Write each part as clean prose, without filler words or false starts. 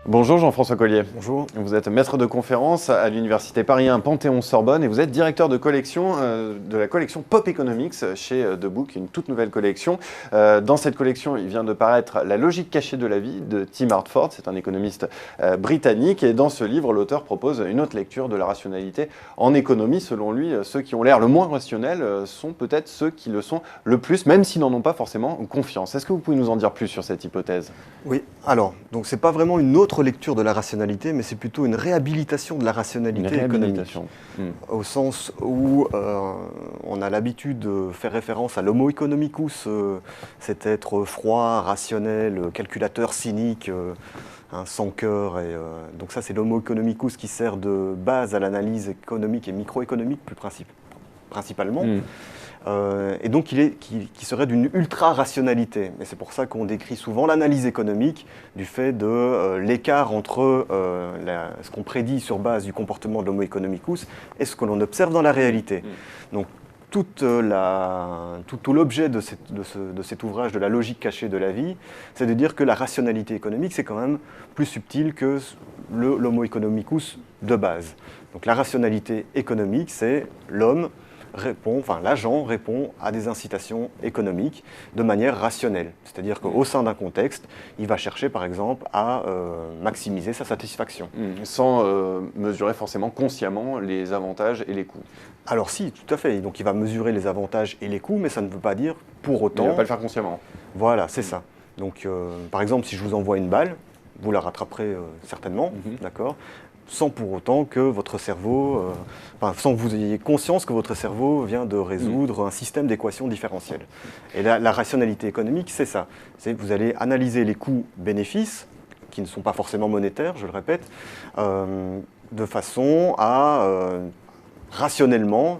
Bonjour Jean-François Collier. Bonjour. Vous êtes maître de conférence à l'Université Paris 1 Panthéon-Sorbonne et vous êtes directeur de collection de la collection Pop Economics chez The Book, une toute nouvelle collection. Dans cette collection, il vient de paraître La logique cachée de la vie de Tim Hartford, c'est un économiste britannique. Et dans ce livre, l'auteur propose une autre lecture de la rationalité en économie. Selon lui, ceux qui ont l'air le moins rationnels sont peut-être ceux qui le sont le plus, même s'ils n'en ont pas forcément confiance. Est-ce que vous pouvez nous en dire plus sur cette hypothèse ? Oui, alors, donc c'est pas vraiment une autre lecture de la rationalité, mais c'est plutôt une réhabilitation de la rationalité économique. Au sens où on a l'habitude de faire référence à l'homo economicus, cet être froid, rationnel, calculateur, cynique, sans cœur. Donc ça, c'est l'homo economicus qui sert de base à l'analyse économique et microéconomique plus principalement. Et donc qui serait d'une ultra-rationalité. Et c'est pour ça qu'on décrit souvent l'analyse économique du fait de l'écart entre ce qu'on prédit sur base du comportement de l'homo economicus et ce que l'on observe dans la réalité. Donc tout l'objet de cet ouvrage de la logique cachée de la vie, c'est de dire que la rationalité économique, c'est quand même plus subtil que l'homo economicus de base. Donc la rationalité économique, c'est l'agent répond à des incitations économiques de manière rationnelle. C'est-à-dire qu'au sein d'un contexte, il va chercher par exemple à maximiser sa satisfaction. Sans mesurer forcément consciemment les avantages et les coûts. Alors si, tout à fait. Donc il va mesurer les avantages et les coûts, mais ça ne veut pas dire pour autant... Il ne va pas le faire consciemment. Voilà, c'est ça. Donc par exemple, si je vous envoie une balle, vous la rattraperez certainement, d'accord ? Sans pour autant que votre cerveau, sans que vous ayez conscience que votre cerveau vient de résoudre un système d'équations différentielles. Et la rationalité économique, c'est ça. C'est que vous allez analyser les coûts-bénéfices, qui ne sont pas forcément monétaires, je le répète, de façon à rationnellement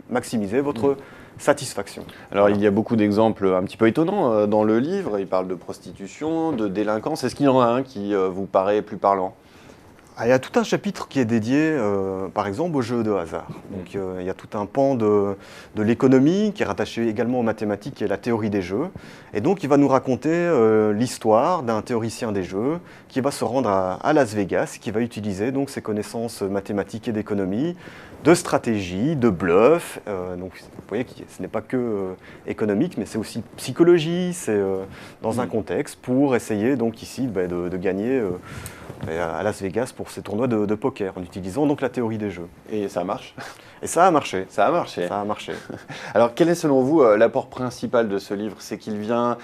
maximiser votre satisfaction. Alors il y a beaucoup d'exemples un petit peu étonnants dans le livre. Il parle de prostitution, de délinquance. Est-ce qu'il y en a un qui vous paraît plus parlant ? Il y a tout un chapitre qui est dédié, par exemple, aux jeux de hasard. Donc, il y a tout un pan de l'économie qui est rattaché également aux mathématiques, qui est la théorie des jeux. Et donc, il va nous raconter l'histoire d'un théoricien des jeux qui va se rendre à Las Vegas, qui va utiliser donc ses connaissances mathématiques et d'économie, de stratégie, de bluff. Donc, vous voyez que ce n'est pas que économique, mais c'est aussi psychologie. C'est dans un contexte pour essayer donc ici de gagner à Las Vegas pour ces tournois de poker, en utilisant donc la théorie des jeux. Et ça marche ? Et ça a marché. Ça a marché. Ça a marché. Alors quel est selon vous l'apport principal de ce livre ? C'est qu'il vient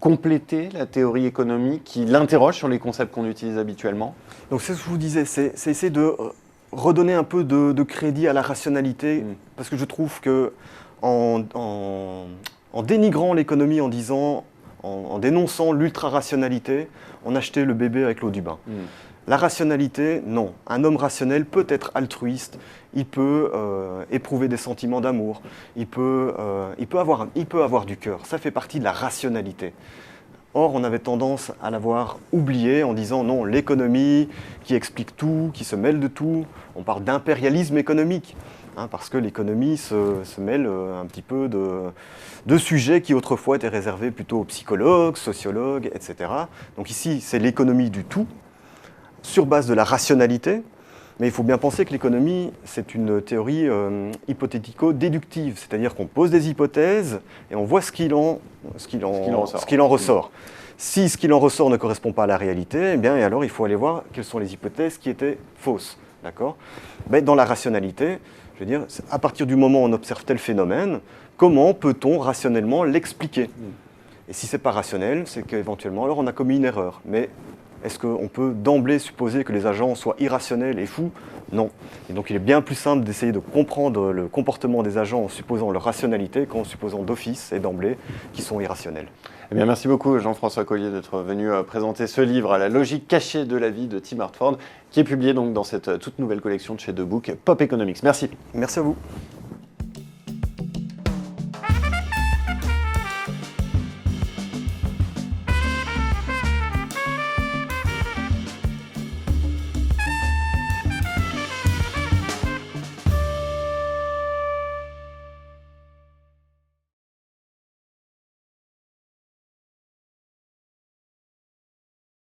compléter la théorie économique, qu'il l'interroge sur les concepts qu'on utilise habituellement ? Donc c'est ce que je vous disais, c'est essayer de redonner un peu de crédit à la rationalité, parce que je trouve que en dénigrant l'économie, en dénonçant l'ultra-rationalité, on achetait le bébé avec l'eau du bain. La rationalité, non. Un homme rationnel peut être altruiste, il peut éprouver des sentiments d'amour, il peut avoir du cœur. Ça fait partie de la rationalité. Or, on avait tendance à l'avoir oublié en disant non, l'économie qui explique tout, qui se mêle de tout. On parle d'impérialisme économique. Parce que l'économie se mêle un petit peu de sujets qui autrefois étaient réservés plutôt aux psychologues, sociologues, etc. Donc ici, c'est l'économie du tout, sur base de la rationalité, mais il faut bien penser que l'économie, c'est une théorie hypothético-déductive, c'est-à-dire qu'on pose des hypothèses et on voit ce qu'il en ressort. Si ce qu'il en ressort ne correspond pas à la réalité, eh bien, et alors il faut aller voir quelles sont les hypothèses qui étaient fausses. D'accord ? Mais dans la rationalité, je veux dire, à partir du moment où on observe tel phénomène, comment peut-on rationnellement l'expliquer ? Et si ce n'est pas rationnel, c'est qu'éventuellement, alors on a commis une erreur. Mais est-ce qu'on peut d'emblée supposer que les agents soient irrationnels et fous ? Non. Et donc il est bien plus simple d'essayer de comprendre le comportement des agents en supposant leur rationalité qu'en supposant d'office et d'emblée qu'ils sont irrationnels. Eh bien, merci beaucoup Jean-François Collier d'être venu présenter ce livre, La logique cachée de la vie de Tim Hartford, qui est publié donc dans cette toute nouvelle collection de chez The Book, Pop Economics. Merci. Merci à vous.